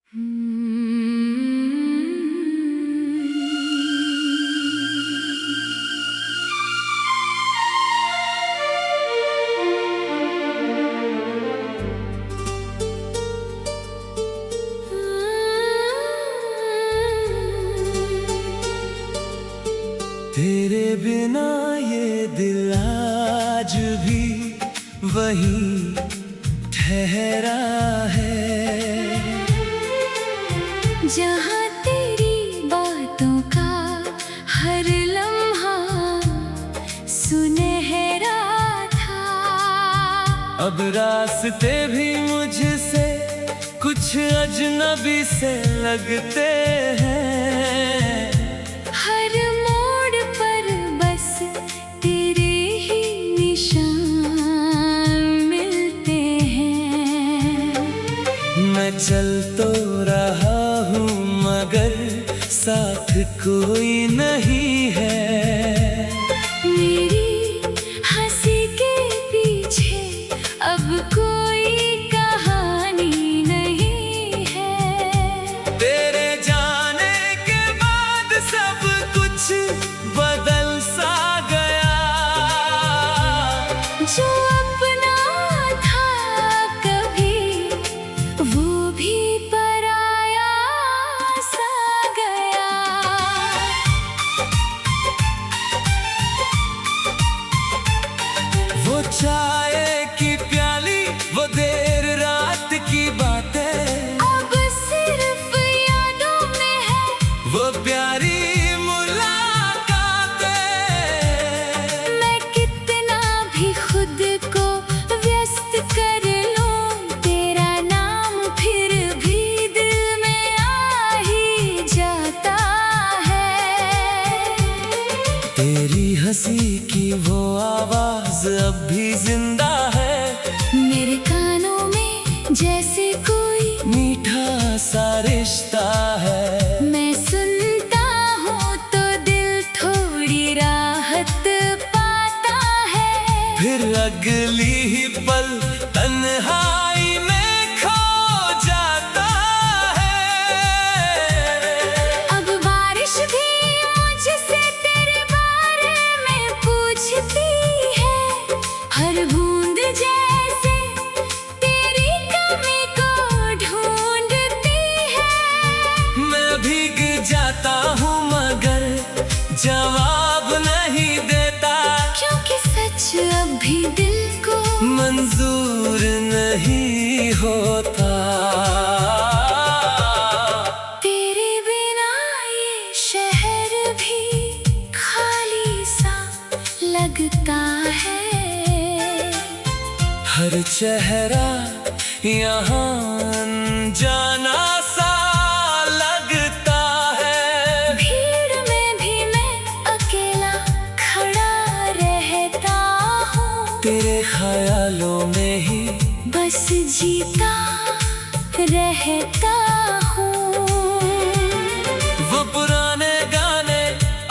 तेरे बिना ये दिल आज भी वही ठहरा है, जहाँ तेरी बातों का हर लम्हा सुनहरा था। अब रास्ते भी मुझसे कुछ अजनबी से लगते हैं। हर मोड़ पर बस तेरे ही निशान मिलते हैं। मैं चल तो रहा हूँ मगर साथ कोई नहीं है। मेरी हंसी के पीछे अब कोई कहानी नहीं है। तेरे जाने के बाद सब कुछ बदल सा गया। जो अपना था कभी वो भी पराया सा गया। वो चाय की प्याली, वो देर रात की बातें अब सिर्फ यादों में है। वो प्यारी मुलाकातें। मैं कितना भी खुद को व्यस्त कर लूं, तेरा नाम फिर भी दिल में आ ही जाता है। तेरी हंसी की वो आवाज अब भी जिंदा है। मेरे कानों में जैसे कोई मीठा सा रिश्ता है। मैं सुनता हूँ तो दिल थोड़ी राहत पाता है। फिर अगली ही पल तन्हाई में खो जाता है। अब बारिश भी मुझसे तेरे बारे में पूछती है। हर बूंद जैसे तेरी कमी को ढूंढती है। मैं भीग जाता हूँ मगर जवाब नहीं देता, क्योंकि सच अब भी दिल को मंजूर नहीं होता। तेरे बिना ये शहर भी खाली सा लगता है। हर चेहरा यहाँ अनजाना सा लगता है। भीड़ में भी मैं अकेला खड़ा रहता हूँ। तेरे ख्यालों में ही बस जीता रहता हूँ। वो पुराने गाने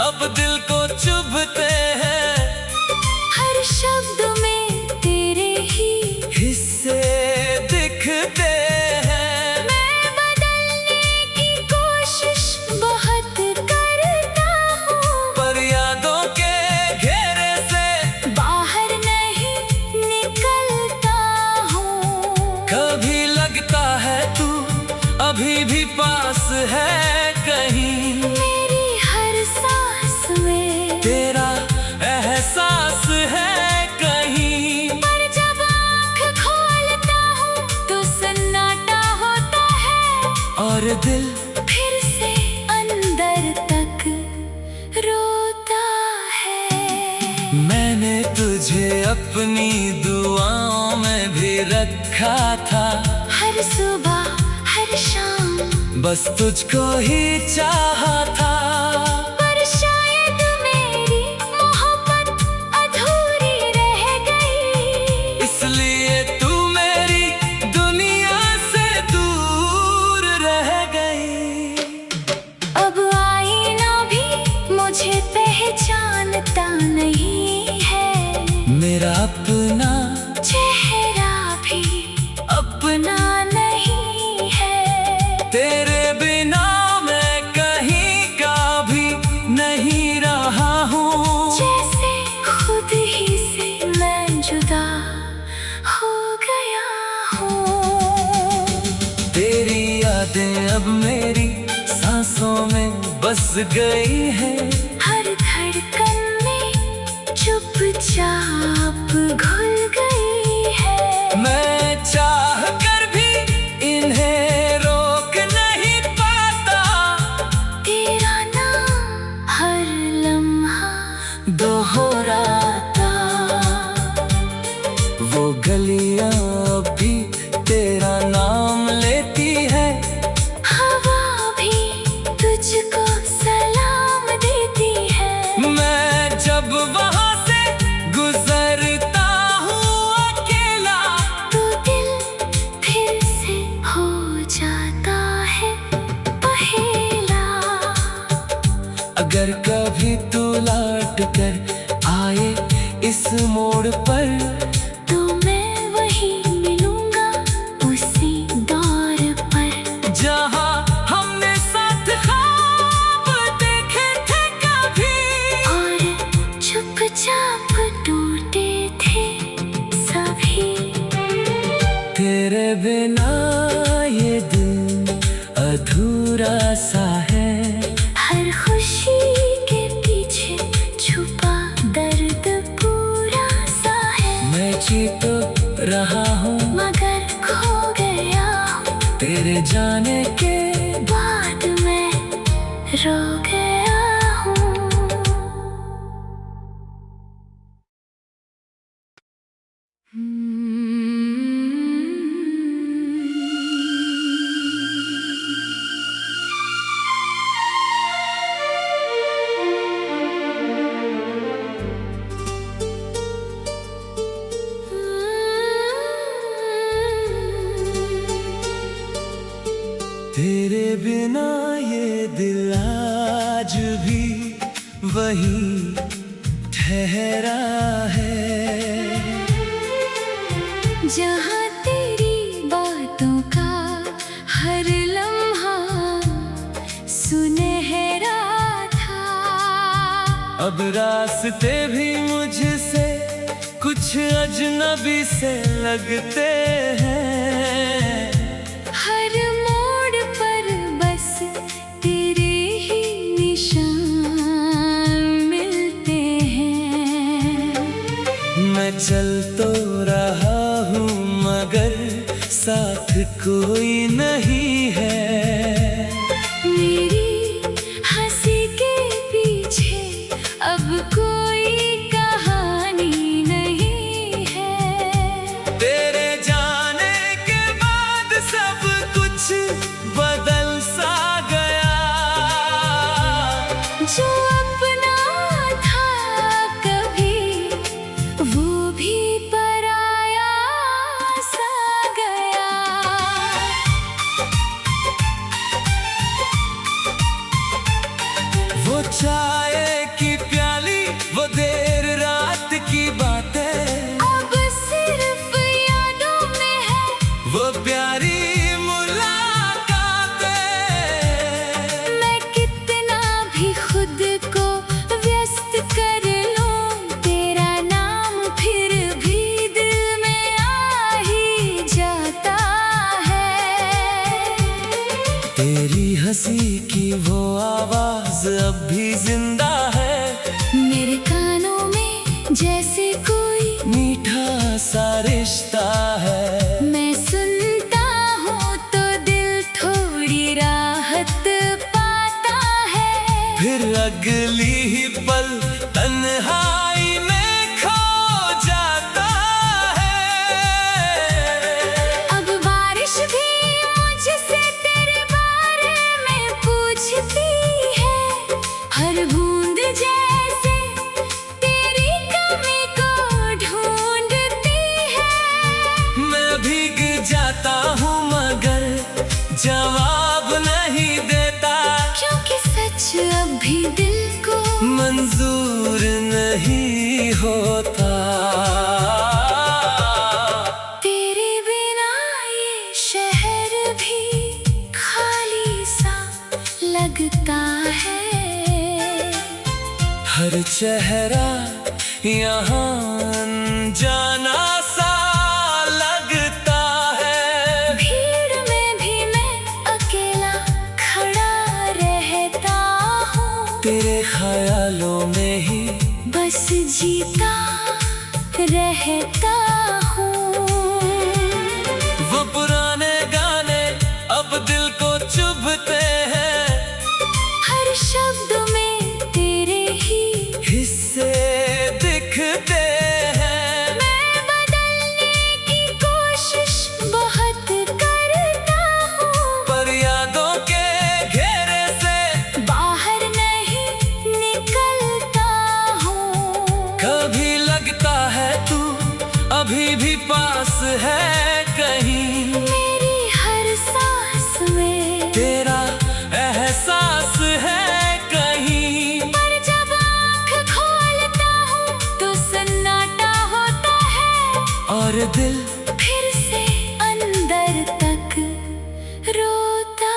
अब दिल को चुभते हैं। हर शब्द में तेरे ही हिस्से दिखते हैं। मैं बदलने की कोशिश बहुत करता हूँ, पर यादों के घेरे से बाहर नहीं निकलता हूँ। कभी लगता है तू अभी भी पास है कहीं। मेरी हर सांस में तेरा एहसास है कहीं। पर जब आँख खोलता हूँ तो सन्नाटा होता है। और दिल फिर से अंदर तक रोता है। मैंने तुझे अपनी दुआओं में भी रखा था। हर सुबह हर शाम बस तुझको ही चाहा था। पर शायद मेरी मोहब्बत अधूरी रह गई। इसलिए तू मेरी दुनिया से दूर रह गई। अब आईना भी मुझे पहचानता नहीं है। मेरा अपना चेहरा भी अपना नहीं है। तेरे यादें अब मेरी सांसों में बस गई है। हर धड़कन में चुपचाप घुल गई है। मैं चाह कर भी इन्हें रोक नहीं पाता। तेरा नाम हर लम्हा दोहराता। वो गलियां अब भी तेरा नाम लेती है। हवा भी तुझको सलाम देती है। मैं जब वहां से गुजरता हूँ अकेला, तो दिल फिर से हो जाता है पहेला। अगर कभी तू लौट कर आए इस मोड़ पर, तो मैं वहीं मिलूंगा उसी दौर पर। जहाँ हमने साथ ख्वाब देखे थे कभी, और चुपचाप टूटे थे सभी। तेरे बिना ये दिल अधूरा सा है। हर खुशी के पीछे छुपा दर्द पूरा सा है। मैं जी तो रहा हूँ मगर खो गया हूँ, तेरे जाने के। बाद मैं रो गया हूँ। तेरे बिना ये दिल आज भी वही ठहरा है। जहाँ तेरी बातों का हर लम्हा सुनहरा था। अब रास्ते भी मुझसे कुछ अजनबी से लगते हैं। हर मोड़ पर बस तेरे ही निशान मिलते हैं। मैं चल तो रहा हूँ मगर साथ कोई नहीं है। मेरी हंसी के पीछे अब कोई कहानी नहीं है। तेरे जाने के बाद सब कुछ बदल सा गया। जो अपना था कभी, वो भी पराया सा गया। वो चाय की प्याली, वो देर रात की बातें, अब सिर्फ यादों में है वो प्यारी मुलाकातें। मैं कितना भी खुद को व्यस्त कर लूं, तेरा नाम फिर भी दिल में आ ही जाता है। तेरी हंसी की वो आवाज अब भी जिंदा है। मेरे कानों में जैसे कोई मीठा सा रिश्ता है। मैं सुनता हूँ तो दिल थोड़ी राहत पाता है। फिर अगली ही पल तन्हाई में खो जाता है। अब बारिश भी मुझसे तेरे बारे में पूछती है। हर बूंद जैसे तेरी कमी को ढूंढती है। मैं भीग जाता हूँ मगर जवाब नहीं देता। क्योंकि सच अब भी दिल को मंजूर नहीं होता। तेरे बिना ये शहर भी खाली सा लगता है। हर चेहरा यहाँ अनजाना सा लगता है। भीड़ में भी मैं अकेला तेरे ख्यालों में ही बस जीता रहता हूँ। वो पुराने गाने अब दिल को चुभते हैं, हर शब्द में तेरे ही हिस्से दिखते हैं। मैं बदलने की कोशिश बहुत करता हूँ, पर यादों के घेरे से बाहर नहीं निकलता हूँ। कभी लगता है तू अभी भी पास है कहीं, मेरी हर सांस में तेरा एहसास है कहीं। पर जब आँख खोलता हूँ तो सन्नाटा होता है, और दिल फिर से अंदर तक रोता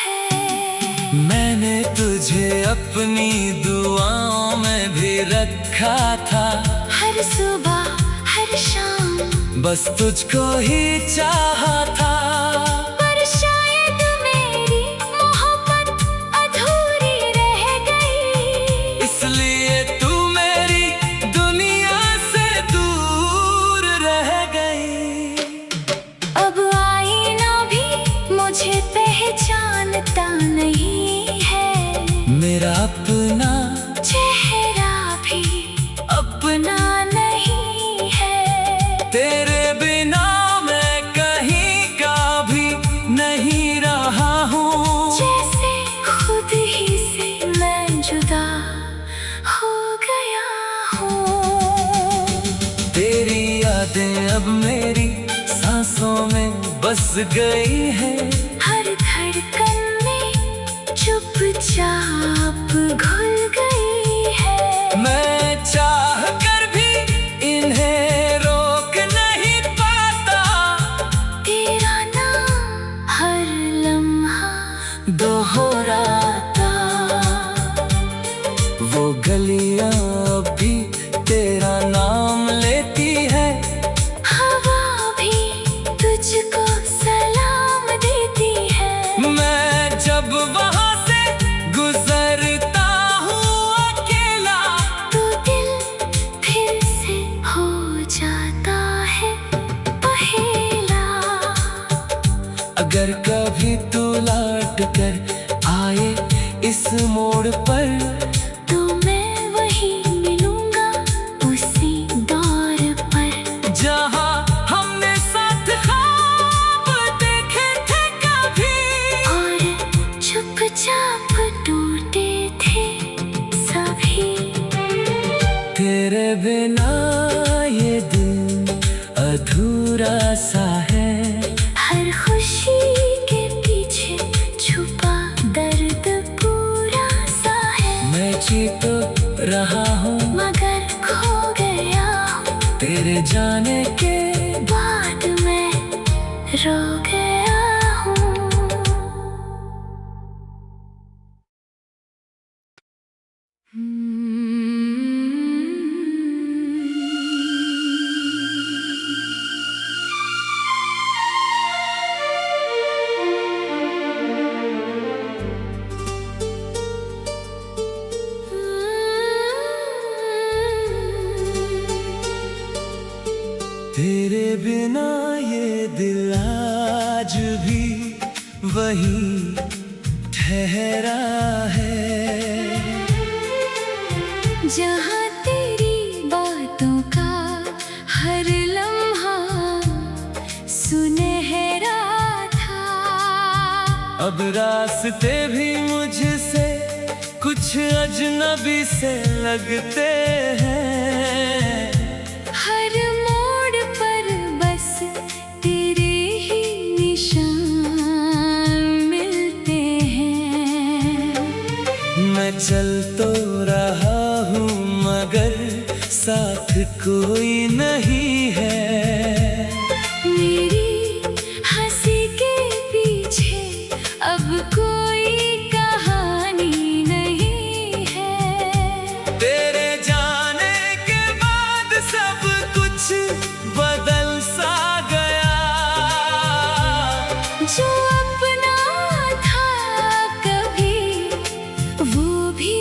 है। मैंने तुझे अपनी दुआओं में भी रखा था, हर सुबह हर शाम बस तुझको ही चाहा था। पर शायद मेरी मोहब्बत अधूरी रह गई, इसलिए तू मेरी दुनिया से दूर रह गई। अब आईना भी मुझे पहचानता नहीं है, मेरा अपना चेहरा भी अपना नहीं है। तेरे बिना मैं कहीं का भी नहीं रहा हूँ, जैसे खुद ही से मैं जुदा हो गया हूँ। तेरी यादें अब मेरी सांसों में बस गई है, हर धड़कन में चुपचाप घुल गई है। मैं चाह कर भी इन्हें रोक नहीं पाता। तेरा नाम हर लम्हा दोहराता, वो गलियां अब भी तेरा नाम लेती है, हवा भी तुझको सलाम देती है। मैं जब वहां से गुजरता हूँ अकेला, तो दिल फिर से हो जाता है पहेला। अगर कभी तू लौट कर आए इस मोड़ पर, तो मैं वहीं मिलूंगा उसी दौर पर, जहाँ हमने साथ ख्वाब देखे थे कभी, और चुपचाप टूटे थे सभी। तेरे बिना ये दिल अधूरा सा है, हर खुशी के पीछे छुपा दर्द पूरा सा है। मैं जी तो रहा हूँ मगर खो गया हूँ, तेरे जाने के बाद मैं रो गया हूँ। तेरे बिना ये दिल आज भी वही ठहरा है, जहाँ तेरी बातों का हर लम्हा सुनहरा था। अब रास्ते भी मुझसे कुछ अजनबी से लगते हैं। हर मोड़ पर बस तेरे ही निशान मिलते हैं। मैं चल तो रहा हूँ मगर साथ कोई नहीं है। मेरी हंसी के पीछे अब कोई कहानी नहीं है। तेरे जाने के बाद सब कुछ बदल सा गया। जो अपना था कभी वो भी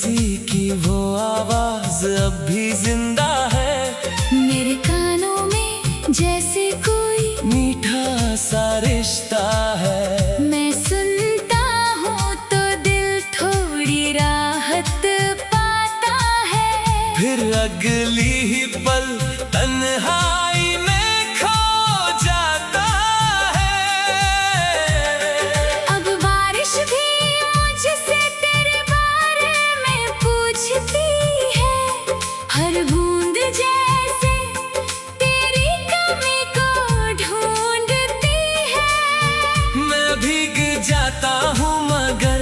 किसी की वो आवाज अब भी जिंदा है। मेरे कानों में जैसे कोई मीठा सा रिश्ता है। मैं सुनता हूँ तो दिल थोड़ी राहत पाता है। फिर अगली ही पल तन्हाई में खो जाता है। अब बारिश भी मुझसे तेरे बारे में पूछती है। हर बूंद जैसे तेरी कमी को ढूंढती है। मैं भीग जाता हूँ मगर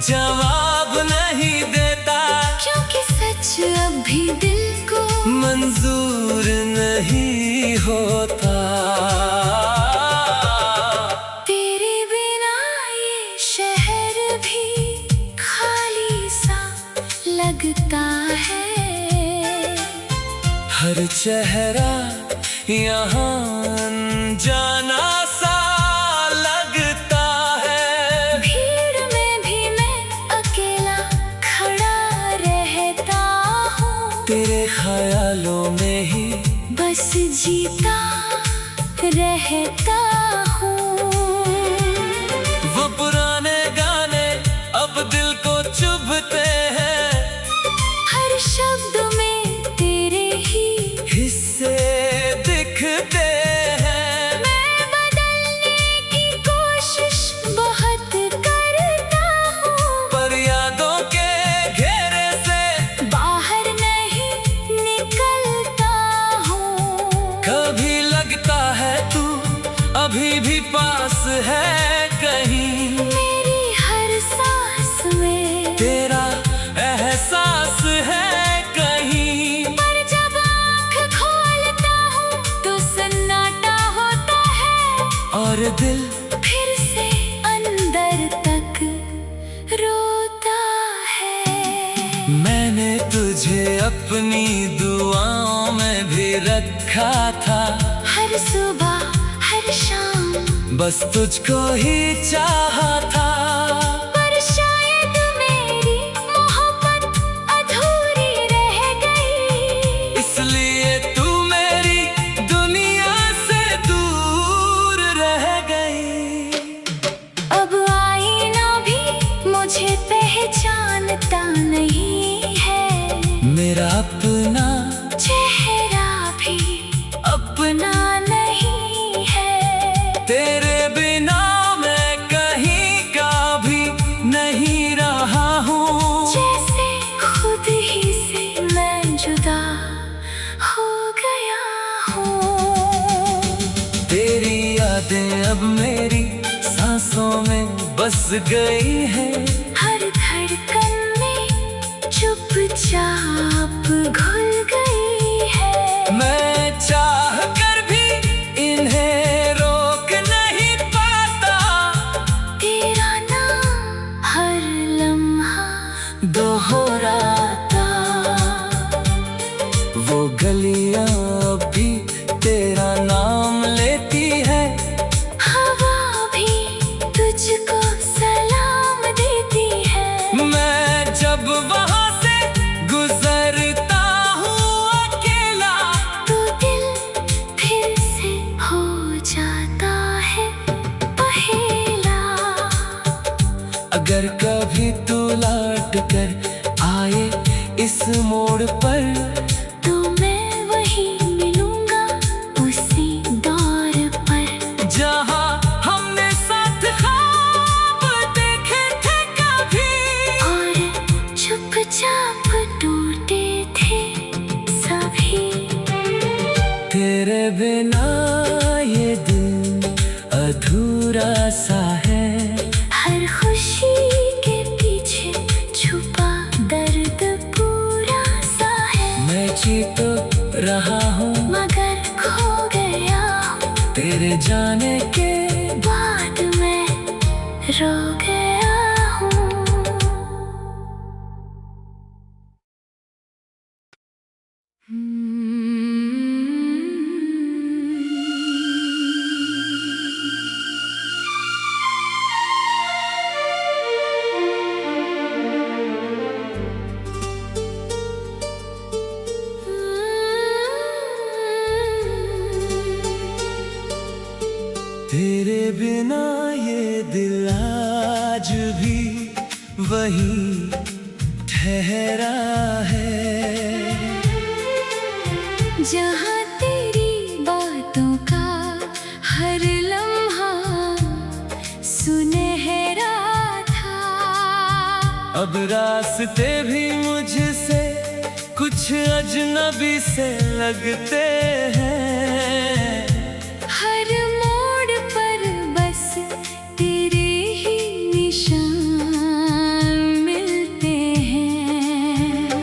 जवाब नहीं देता, क्योंकि सच अब भी दिल को मंजूर नहीं होता। तेरे बिना ये शहर भी खाली सा लगता है। हर चेहरा यहाँ अनजाना सा लगता है। भीड़ में भी मैं अकेला खड़ा रहता हूँ। तेरे ख्यालों में ही बस जीता रहता हूँ। वो पुराने गाने अब दिल को चुभते हैं। हर शब्द में तेरे ही हिस्से दिखते हैं। मैं बदलने की कोशिश बहुत करता हूँ, पर यादों के घेरे से बाहर नहीं निकलता हूँ। कभी लगता है तू अभी भी पास है कहीं। मेरी हर सांस में तेरा एहसास है कहीं। पर जब आँख खोलता हूँ तो सन्नाटा होता है। और दिल फिर से अंदर तक रोता है। मैंने तुझे अपनी दुआओं में भी रखा था। हर सुबह हर शाम बस तुझको ही चाहा था। पर शायद मेरी मोहब्बत अधूरी रह गई। इसलिए तू मेरी दुनिया से दूर रह गई। अब आईना भी मुझे पहचानता नहीं है। मेरा अपना चेहरा भी अपना नहीं है। तेरे बिना मैं कहीं का भी नहीं रहा हूँ। जैसे खुद ही से मैं जुदा हो गया हूँ। तेरी यादें अब मेरी सांसों में बस गई है। हर धड़कन में चुपचाप घुल गई है। मैं चाह कर भी इन्हें रोक नहीं पाता। तेरा नाम हर लम्हा दोहराता। वो गलियां अब भी तेरा नाम लेती है। हवा भी तुझको सलाम देती है। मैं जब वहां से गुजरता हूँ अकेला, तो दिल फिर से हो जाता है पहेला। अगर कभी तू लौट कर आए इस मोड़ पर, तो मैं वहीं मिलूंगा उसी दौर पर। जहाँ हमने साथ ख्वाब देखे थे कभी। और चुपचाप टूटे थे सभी। तेरे बिना ये दिल अधूरा सा है। हर खुशी के पीछे छुपा दर्द पूरा सा है। मैं जी तो रहा हूँ मगर खो गया हूँ। तेरे जाने के बाद मैं रो गया हूँ। बिना ये दिल आज भी वहीं ठहरा है, जहाँ तेरी बातों का हर लम्हा सुनहरा था। अब रास्ते भी मुझसे कुछ अजनबी से लगते हैं। हर मोड़ पर बस तेरे ही निशान मिलते हैं।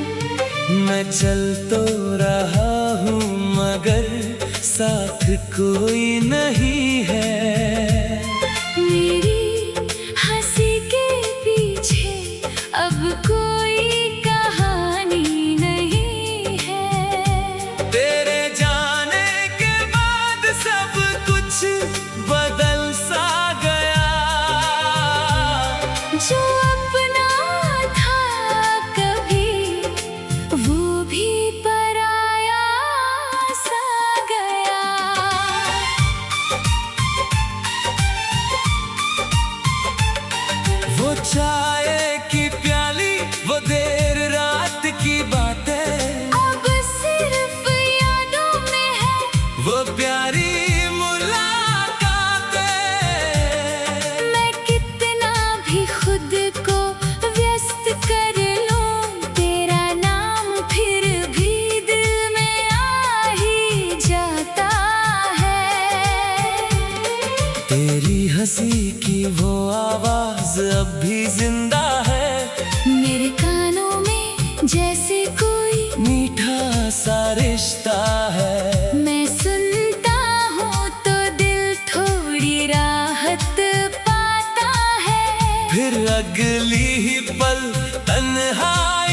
मैं चल तो रहा हूँ मगर साथ कोई नहीं है। मेरी हंसी के पीछे अब कोई कहानी नहीं है। तेरे जाने के बाद सब कुछ बदल सा गया। जो अपना था कभी वो भी पराया सा गया। वो चाय की प्याली, वो देर रात की बातें, अब सिर्फ यादों में है वो प्यारी मुलाकातें। मैं कितना भी खुद को व्यस्त कर लूं, तेरा नाम फिर भी दिल में आ ही जाता है। तेरी हंसी की वो आवाज अब भी जिंदा है। मेरे कानों में जैसे कोई मीठा सा रिश्ता है। मैं सुनता हूँ तो दिल थोड़ी राहत पाता है। फिर अगली ही पल तन्हाई